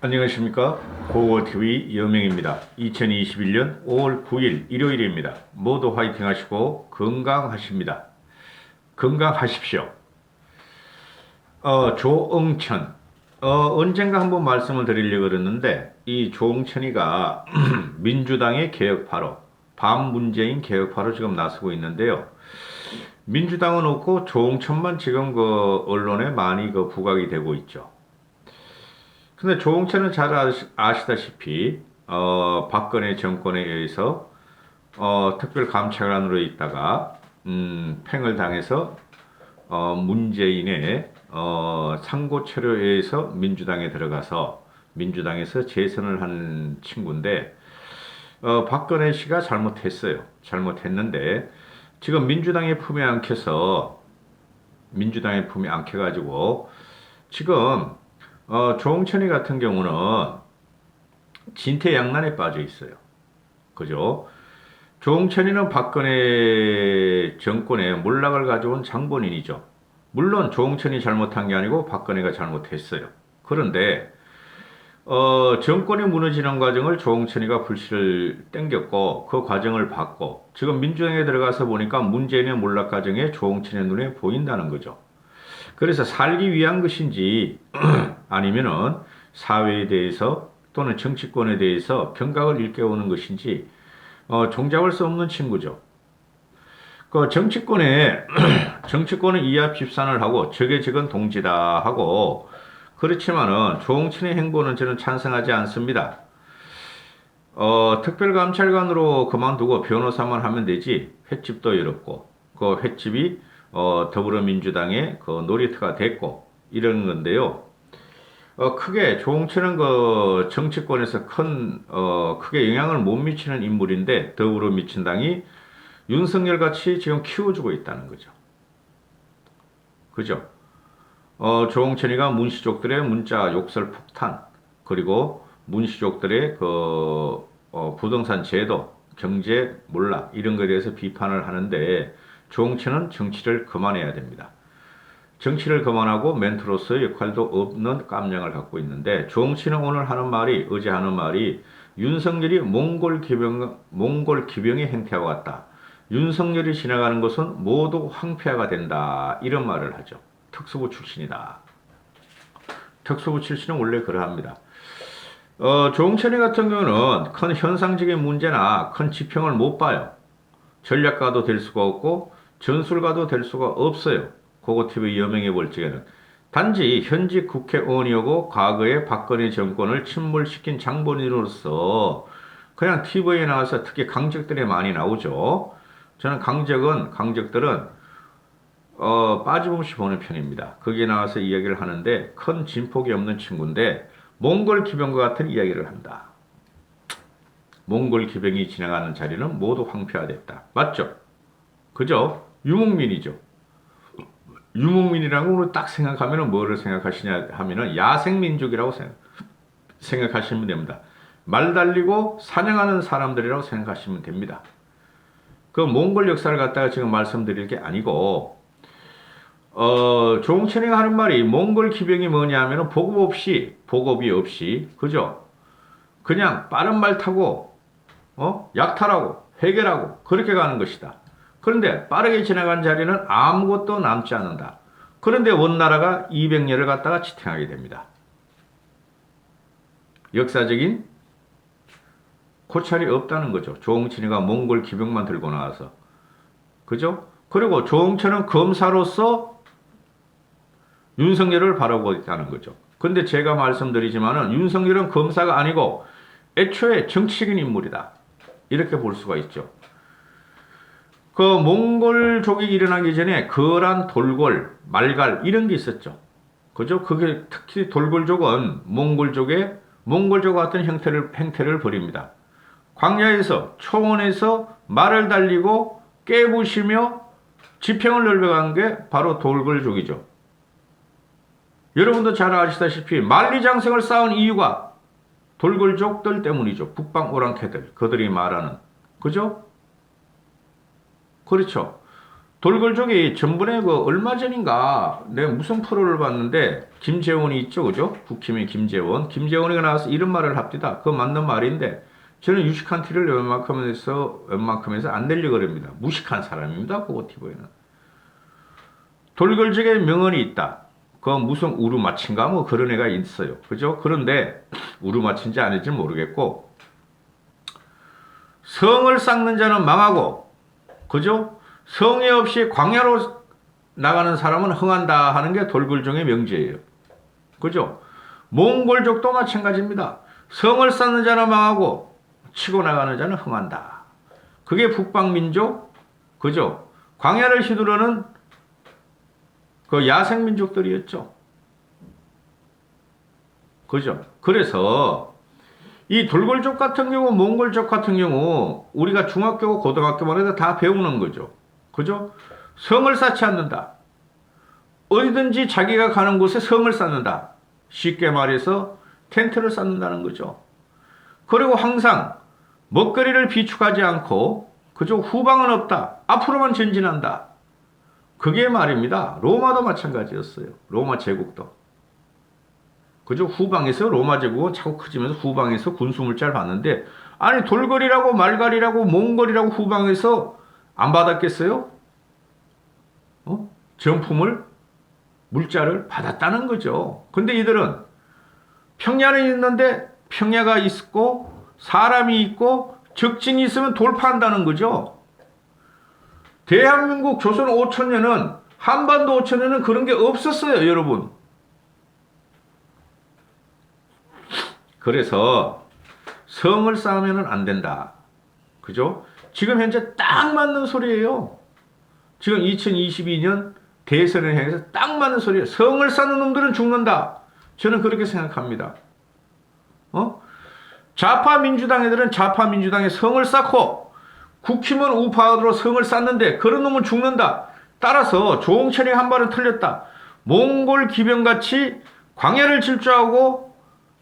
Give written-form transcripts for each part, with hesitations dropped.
안녕하십니까. 고고TV 여명입니다. 2021년 5월 9일 일요일입니다. 모두 화이팅 하시고 건강하십니다. 건강하십시오. 조응천. 언젠가 한번 말씀을 드리려고 그랬는데, 이 조응천이가 민주당의 개혁파로, 반문재인 개혁파로 지금 나서고 있는데요. 민주당은 없고 조응천만 지금 언론에 많이 부각이 되고 있죠. 근데 조홍천은 잘 아시다시피 박근혜 정권에 의해서 특별감찰관으로 있다가 팽을 당해서 문재인의 상고처리에 의해서 민주당에 들어가서 민주당에서 재선을 한 친구인데 박근혜 씨가 잘못했어요. 잘못했는데 지금 민주당의 품에 안겨가지고 지금 조홍천이 같은 경우는 진퇴양난에 빠져 있어요. 그죠? 조홍천이는 박근혜 정권에 몰락을 가져온 장본인이죠. 물론 조홍천이 잘못한 게 아니고 박근혜가 잘못했어요. 그런데 정권이 무너지는 과정을 조홍천이가 불씨를 땡겼고 그 과정을 봤고 지금 민주당에 들어가서 보니까 문재인의 몰락 과정에 조홍천의 눈에 보인다는 거죠. 그래서 살기 위한 것인지 아니면은 사회에 대해서 또는 정치권에 대해서 경각을 일깨우는 것인지 종잡을 수 없는 친구죠. 그 정치권에 정치권은 이합집산을 하고 적의 적은 동지다 하고 그렇지만은 조홍천의 행보는 저는 찬성하지 않습니다. 특별감찰관으로 그만두고 변호사만 하면 되지 횟집도 열었고 그 횟집이 더불어민주당의 그 놀이터가 됐고 이런 건데요. 크게 조홍천은 그 정치권에서 크게 영향을 못 미치는 인물인데 더불어민주당이 윤석열 같이 지금 키워주고 있다는 거죠. 그죠? 조홍천이가 문시족들의 문자 욕설 폭탄 그리고 문시족들의 부동산 제도 경제 몰락 이런 것에 대해서 비판을 하는데 조홍천은 정치를 그만해야 됩니다. 정치를 그만하고 멘토로서의 역할도 없는 깜냥을 갖고 있는데 조홍천은 오늘 하는 말이 어제 하는 말이 윤석열이 몽골 기병의 행태와 같다. 윤석열이 지나가는 것은 모두 황폐화가 된다. 이런 말을 하죠. 특수부 출신이다. 특수부 출신은 원래 그러합니다. 조홍천이 같은 경우는 큰 현상적인 문제나 큰 지평을 못 봐요. 전략가도 될 수가 없고 전술가도 될 수가 없어요. 고고TV 여명해 볼 적에는. 단지 현직 국회의원이었고 과거에 박근혜 정권을 침몰시킨 장본인으로서 그냥 TV에 나와서 특히 강적들이 많이 나오죠. 저는 강적들은 빠짐없이 보는 편입니다. 거기에 나와서 이야기를 하는데 큰 진폭이 없는 친구인데 몽골 기병과 같은 이야기를 한다. 몽골 기병이 지나가는 자리는 모두 황폐화됐다. 맞죠? 그죠? 유목민이죠. 유목민이라고 오늘 딱 생각하면 뭐를 생각하시냐 하면은 야생민족이라고 생각하시면 됩니다. 말 달리고 사냥하는 사람들이라고 생각하시면 됩니다. 그 몽골 역사를 갖다가 지금 말씀드릴 게 아니고 조홍천이가 하는 말이 몽골 기병이 뭐냐 하면은 보급이 없이 그죠? 그냥 빠른 말 타고 약탈하고 해결하고 그렇게 가는 것이다. 그런데 빠르게 지나간 자리는 아무것도 남지 않는다. 그런데 원나라가 200년을 갖다가 지탱하게 됩니다. 역사적인 고찰이 없다는 거죠. 조홍천이가 몽골 기병만 들고 나와서. 그죠? 그리고 조홍천은 검사로서 윤석열을 바라보고 있다는 거죠. 근데 제가 말씀드리지만은 윤석열은 검사가 아니고 애초에 정치적인 인물이다. 이렇게 볼 수가 있죠. 그 몽골족이 일어나기 전에 거란, 돌골, 말갈 이런 게 있었죠. 그죠? 그게 특히 돌골족은 몽골족 같은 행태를 벌입니다. 광야에서 초원에서 말을 달리고 깨부시며 지평을 넓혀간 게 바로 돌골족이죠. 여러분도 잘 아시다시피 만리장성을 쌓은 이유가 돌골족들 때문이죠. 북방 오랑캐들 그들이 말하는 그죠? 그렇죠. 돌골족이 전번에 그 얼마 전인가 내가 무슨 프로를 봤는데 김재원이 있죠, 그죠? 국힘의 김재원. 김재원이가 나와서 이런 말을 합디다. 그거 맞는 말인데 저는 유식한 티를 웬만큼에서 안 내려고 그럽니다. 무식한 사람입니다, 그거 티보이는. 돌골족의 명언이 있다. 그 무슨 우르마친가 뭐 그런 애가 있어요, 그죠? 그런데 우르마친지 아닌지 모르겠고 성을 쌓는 자는 망하고, 그죠? 성이 없이 광야로 나가는 사람은 흥한다 하는 게 돌굴종의 명제예요. 그죠? 몽골족도 마찬가지입니다. 성을 쌓는 자는 망하고 치고 나가는 자는 흥한다. 그게 북방민족, 그죠? 광야를 휘두르는 그 야생민족들이었죠. 그죠? 그래서 이 돌골족 같은 경우, 몽골족 같은 경우 우리가 중학교, 고등학교만 해도 다 배우는 거죠. 그죠? 성을 쌓지 않는다. 어디든지 자기가 가는 곳에 성을 쌓는다. 쉽게 말해서 텐트를 쌓는다는 거죠. 그리고 항상 먹거리를 비축하지 않고, 그죠? 후방은 없다. 앞으로만 전진한다. 그게 말입니다. 로마도 마찬가지였어요. 로마 제국도. 그죠? 후방에서 로마 제국은 자꾸 커지면서 후방에서 군수물자를 받는데, 아니 돌거리라고 말갈이라고 몽골이라고 후방에서 안 받았겠어요? 전품을, 물자를 받았다는 거죠. 근데 이들은 평야는 있는데 평야가 있고 사람이 있고 적진이 있으면 돌파한다는 거죠. 대한민국 조선 5천년은, 한반도 5천년은 그런 게 없었어요, 여러분. 그래서 성을 쌓으면 안 된다. 그죠? 지금 현재 딱 맞는 소리예요. 지금 2022년 대선을 향해서 딱 맞는 소리예요. 성을 쌓는 놈들은 죽는다. 저는 그렇게 생각합니다. 좌파 민주당 애들은 좌파 민주당에 성을 쌓고 국힘은 우파로 성을 쌓는데 그런 놈은 죽는다. 따라서 조홍천이 한 발은 틀렸다. 몽골 기병같이 광야를 질주하고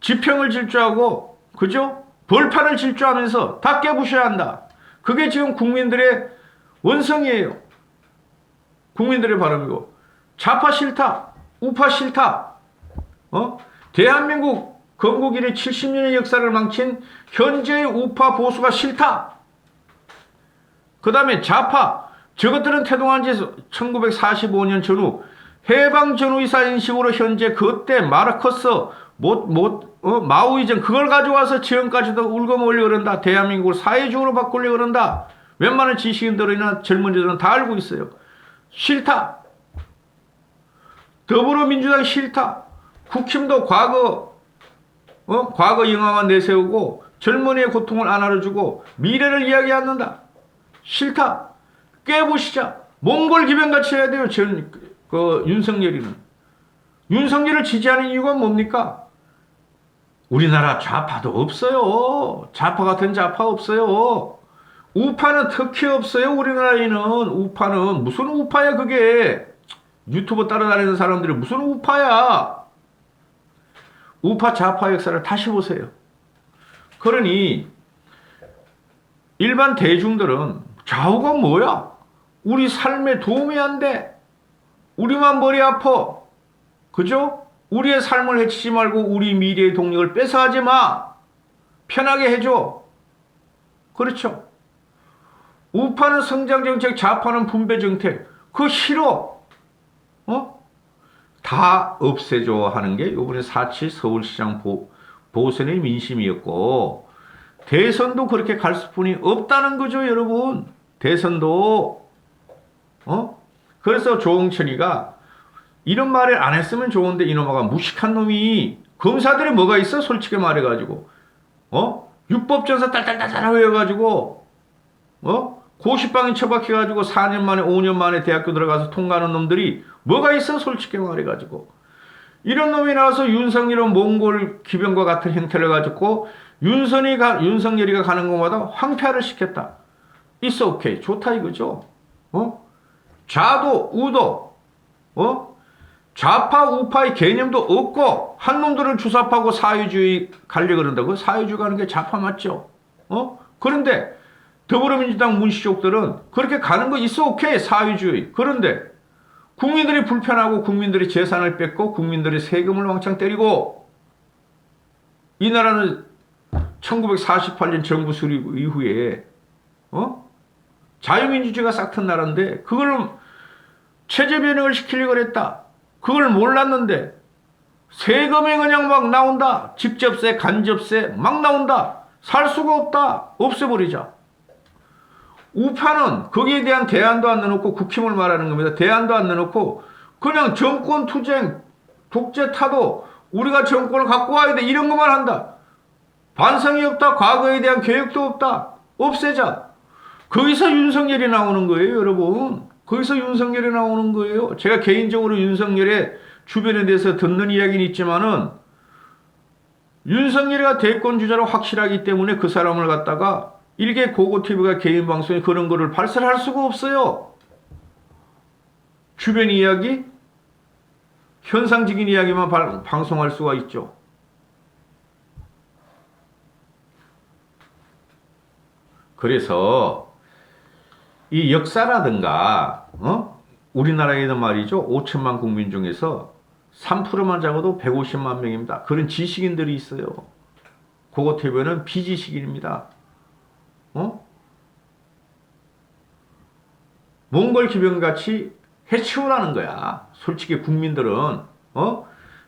지평을 질주하고, 그죠? 벌판을 질주하면서 다 깨부셔야 한다. 그게 지금 국민들의 원성이에요. 국민들의 바람이고. 좌파 싫다. 우파 싫다. 대한민국 건국 이래 70년의 역사를 망친 현재의 우파 보수가 싫다. 그 다음에 좌파. 저것들은 태동한 지 1945년 전후, 해방 전후이사인 식으로 현재 그때 마르크스, 마오이즘 그걸 가져와서 지금까지도 울고몰려 그런다. 대한민국을 사회주의로 바꾸려 그런다. 웬만한 지식인들이나 젊은이들은 다 알고 있어요. 싫다. 더불어민주당이 싫다. 국힘도 과거 영화만 내세우고 젊은이의 고통을 안 알아주고 미래를 이야기 않는다. 싫다. 깨부시자. 몽골 기병같이 해야 돼요. 윤석열이는. 윤석열을 지지하는 이유가 뭡니까? 우리나라 좌파도 없어요. 좌파 같은 좌파 없어요. 우파는 특히 없어요. 우리나라에는. 우파는 무슨 우파야 그게. 유튜브 따라다니는 사람들이 무슨 우파야. 우파 좌파 역사를 다시 보세요. 그러니 일반 대중들은 좌우가 뭐야? 우리 삶에 도움이 안 돼. 우리만 머리 아파. 그죠? 우리의 삶을 해치지 말고 우리 미래의 동력을 뺏어가지 마. 편하게 해줘. 그렇죠? 우파는 성장정책, 좌파는 분배정책. 그거 싫어. 다 없애줘 하는 게 이번에 4.7 서울시장 보선의 민심이었고, 대선도 그렇게 갈 수뿐이 없다는 거죠, 여러분. 대선도. 그래서 조홍천이가 이런 말을 안 했으면 좋은데, 이놈아가 무식한 놈이, 검사들이 뭐가 있어? 솔직히 말해가지고. 육법전사 딸딸딸딸 외워가지고, 고시방에 처박혀가지고 4년 만에 5년 만에 대학교 들어가서 통과하는 놈들이 뭐가 있어? 솔직히 말해가지고. 이런 놈이 나와서 윤석열은 몽골 기병과 같은 형태를 가지고 윤석열이가 가는 곳마다 황폐화를 시켰다. It's okay. 좋다 이거죠. 좌도 우도 좌파 우파의 개념도 없고 한 놈들을 주사파고 사회주의 가려고 그런다고. 사회주의 가는 게 좌파 맞죠? 그런데 더불어민주당 문시족들은 그렇게 가는 거 있어, 오케이, 사회주의. 그런데 국민들이 불편하고 국민들이 재산을 뺏고 국민들이 세금을 왕창 때리고 이 나라는 1948년 정부 수립 이후에 자유민주주의가 싹튼 나라인데 그걸 체제 변형을 시키려고 그랬다. 그걸 몰랐는데 세금이 그냥 막 나온다. 직접세, 간접세 막 나온다. 살 수가 없다. 없애버리자. 우파는 거기에 대한 대안도 안 내놓고 국힘을 말하는 겁니다. 대안도 안 내놓고 그냥 정권 투쟁, 독재 타도 우리가 정권을 갖고 와야 돼. 이런 것만 한다. 반성이 없다. 과거에 대한 계획도 없다. 없애자. 거기서 윤석열이 나오는 거예요, 여러분. 거기서 윤석열이 나오는 거예요. 제가 개인적으로 윤석열의 주변에 대해서 듣는 이야기는 있지만은 윤석열이가 대권 주자로 확실하기 때문에 그 사람을 갖다가 일개 고고TV가 개인 방송에 그런 거를 발설할 수가 없어요. 주변 이야기, 현상적인 이야기만 방송할 수가 있죠. 그래서 이 역사라든가 우리나라에는 말이죠. 5천만 국민 중에서 3%만 잡아도 150만 명입니다. 그런 지식인들이 있어요. 고고TV는 비지식인입니다. 몽골 기병같이 해치우라는 거야. 솔직히 국민들은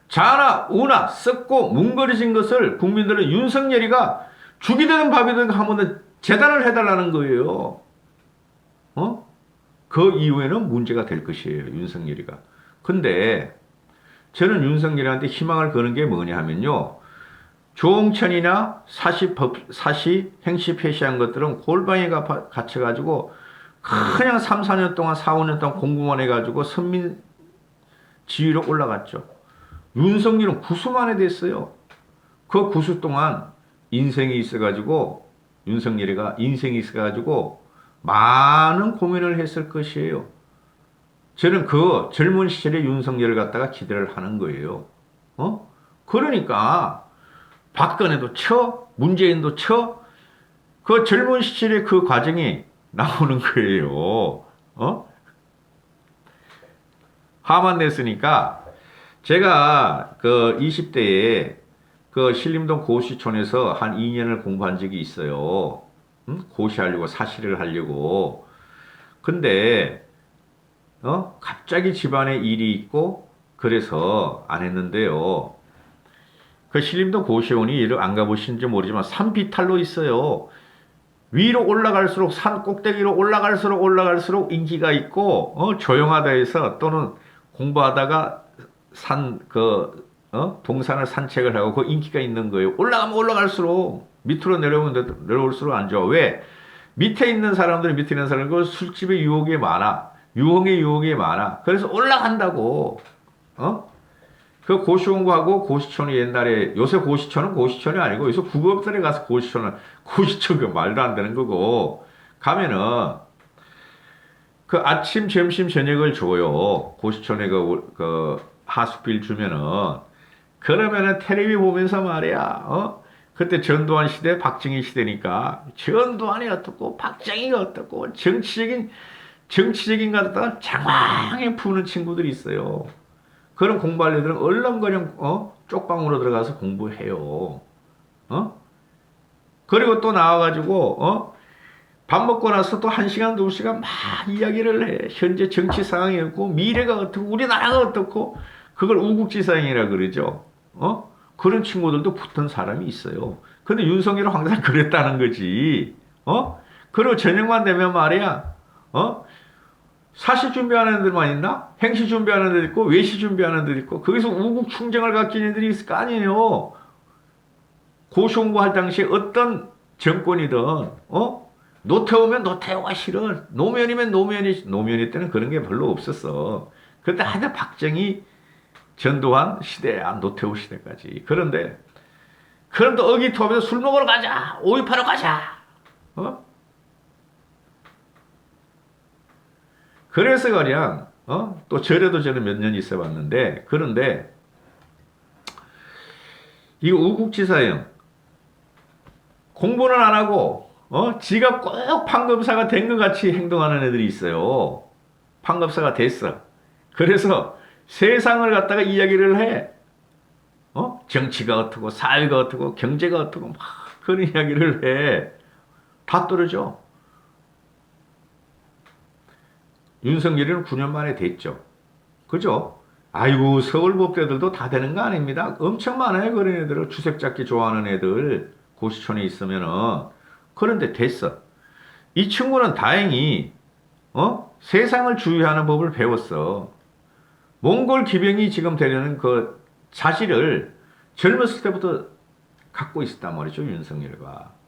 자나 우나 썩고 뭉거려진 것을 국민들은 윤석열이가 죽이 되는 밥이 되는 하면 재단을 해달라는 거예요. 그 이후에는 문제가 될 것이에요. 윤석열이가. 근데 저는 윤석열한테 희망을 거는 게 뭐냐 하면요. 조홍천이나 사시 행시 폐시한 것들은 골방에 갇혀가지고 그냥 3, 4년 동안 4, 5년 동안 공부만 해가지고 선민 지위로 올라갔죠. 윤석열은 구수만 해 됐어요. 그 구수 동안 인생이 있어가지고 윤석열이가 인생이 있어가지고 많은 고민을 했을 것이에요. 저는 그 젊은 시절의 윤석열을 갖다가 기대를 하는 거예요. 그러니까 박근혜도 쳐, 문재인도 쳐, 그 젊은 시절의 그 과정이 나오는 거예요. 화만 냈으니까 제가 그 20대에 그 신림동 고시촌에서 한 2년을 공부한 적이 있어요. 고시하려고, 사시를 하려고. 근데 갑자기 집안에 일이 있고 그래서 안 했는데요. 그 신림동 고시원이 일을 안 가보신지 모르지만 산비탈로 있어요. 위로 올라갈수록 산 꼭대기로 올라갈수록 인기가 있고 조용하다 해서 또는 공부하다가 동산을 산책을 하고 그 인기가 있는 거예요. 올라가면 올라갈수록 밑으로 내려올수록 안 좋아. 왜? 밑에 있는 사람들이 그 술집의 유혹이 많아. 유흥의 유혹이 많아. 그래서 올라간다고. 그 고시원구하고 고시촌이 옛날에, 요새 고시촌은 고시촌이 아니고 요새 국업들에 가서 고시촌은 고시촌 그 말도 안 되는 거고, 가면은 그 아침 점심 저녁을 줘요. 고시촌에 그 하숙비를 주면은. 그러면은 텔레비 보면서 말이야. 그때 전두환 시대, 박정희 시대니까 전두환이 어떻고 박정희가 어떻고 정치적인 것들을 장황하게 푸는 친구들이 있어요. 그런 공부할 애들은 얼렁거령 쪽방으로 들어가서 공부해요. 그리고 또 나와가지고 밥 먹고 나서 또 1시간, 2시간 막 이야기를 해. 현재 정치 상황이 없고 미래가 어떻고 우리나라가 어떻고 그걸 우국지상이라 그러죠. 그런 친구들도 붙은 사람이 있어요. 근데 윤석열은 항상 그랬다는 거지. 그리고 저녁만 되면 말이야. 사시 준비하는 애들만 있나? 행시 준비하는 애들 있고 외시 준비하는 애들 있고 거기서 우국 충정을 갖긴 애들이 있을 거 아니에요. 고시공부 할 당시에 어떤 정권이든 노태우면 노태우가 싫어. 노무현이면 노무현이 때는 그런 게 별로 없었어. 그때 하여튼 박정희, 전두환 시대야. 노태우 시대까지. 그런데 의기투합해서 술 먹으러 가자. 오입하러 가자. 그래서 그냥 또 절에도 저는 몇 년 있어 봤는데, 그런데 이 우국지사형 공부는 안 하고 지가 꼭 판검사가 된 것 같이 행동하는 애들이 있어요. 판검사가 됐어. 그래서 세상을 갖다가 이야기를 해. 정치가 어떻고, 사회가 어떻고, 경제가 어떻고, 막 그런 이야기를 해. 다 떨어져. 윤석열이는 9년 만에 됐죠. 그죠? 아이고, 서울법대들도 다 되는 거 아닙니다. 엄청 많아요. 그런 애들을 주색 잡기 좋아하는 애들. 고시촌에 있으면은. 그런데 됐어. 이 친구는 다행히, 세상을 주의하는 법을 배웠어. 몽골 기병이 지금 되려는 그 자질을 젊었을 때부터 갖고 있었단 말이죠.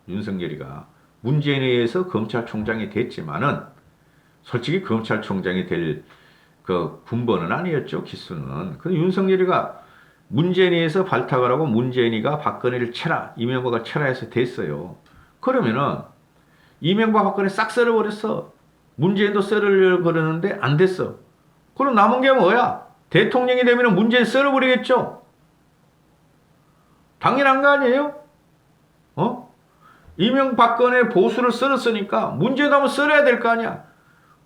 윤석열이가. 문재인에 의해서 검찰총장이 됐지만은, 솔직히 검찰총장이 될 그 군번은 아니었죠. 기수는. 그 윤석열이가 문재인에 의해서 발탁을 하고 문재인이가 박근혜를 쳐라, 이명박을 쳐라 해서 됐어요. 그러면은 이명박 박근혜 싹 썰어버렸어. 문재인도 썰으려고 그러는데 안 됐어. 그럼 남은 게 뭐야? 대통령이 되면 문재인 썰어버리겠죠. 당연한 거 아니에요? 이명박 박근혜 보수를 썰었으니까 문재인도 한번 썰어야 될 거 아니야.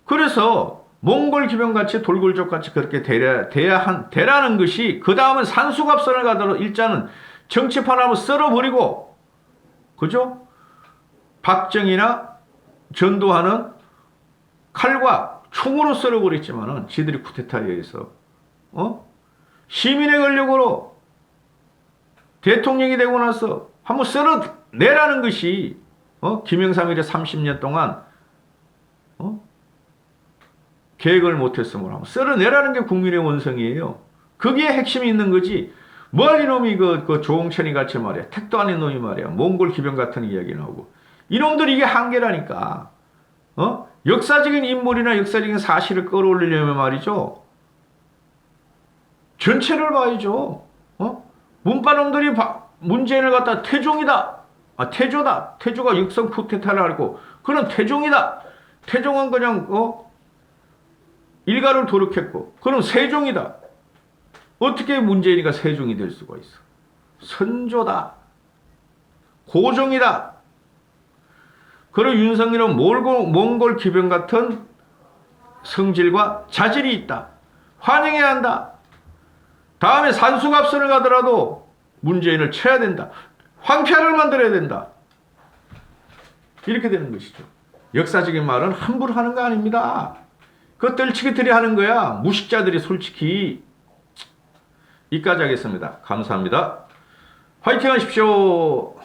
그래서 몽골 기병같이 돌굴족같이 그렇게 대라는 것이, 그 다음은 산수갑선을 가더라도 일자는 정치판 한번 썰어버리고, 그죠? 박정희나 전두환은 칼과 총으로 썰어버렸지만은 지들이 쿠데타에 의해서 시민의 권력으로 대통령이 되고 나서 한번 썰어내라는 것이 김영삼이 30년 동안 계획을 못했으면 한번 썰어내라는 게 국민의 원성이에요. 그게 핵심이 있는 거지. 뭘 이놈이 그 조홍천이 같이 말이야. 택도 아닌 놈이 말이야. 몽골 기병 같은 이야기 나오고. 이놈들이 이게 한계라니까. 역사적인 인물이나 역사적인 사실을 끌어올리려면 말이죠. 전체를 봐야죠. 문파놈들이 문재인을 갖다 태종이다. 태조다. 태조가 육성 쿠데타를 하고, 그런 태종이다. 태종은 그냥 일가를 도륙했고, 그럼 세종이다. 어떻게 문재인이가 세종이 될 수가 있어? 선조다. 고종이다. 그리고 윤석열은 몽골 기병 같은 성질과 자질이 있다. 환영해야 한다. 다음에 산수갑선을 가더라도 문재인을 쳐야 된다. 황폐를 만들어야 된다. 이렇게 되는 것이죠. 역사적인 말은 함부로 하는 거 아닙니다. 그 떨치기들이 하는 거야. 무식자들이 솔직히. 이까지 하겠습니다. 감사합니다. 화이팅 하십시오.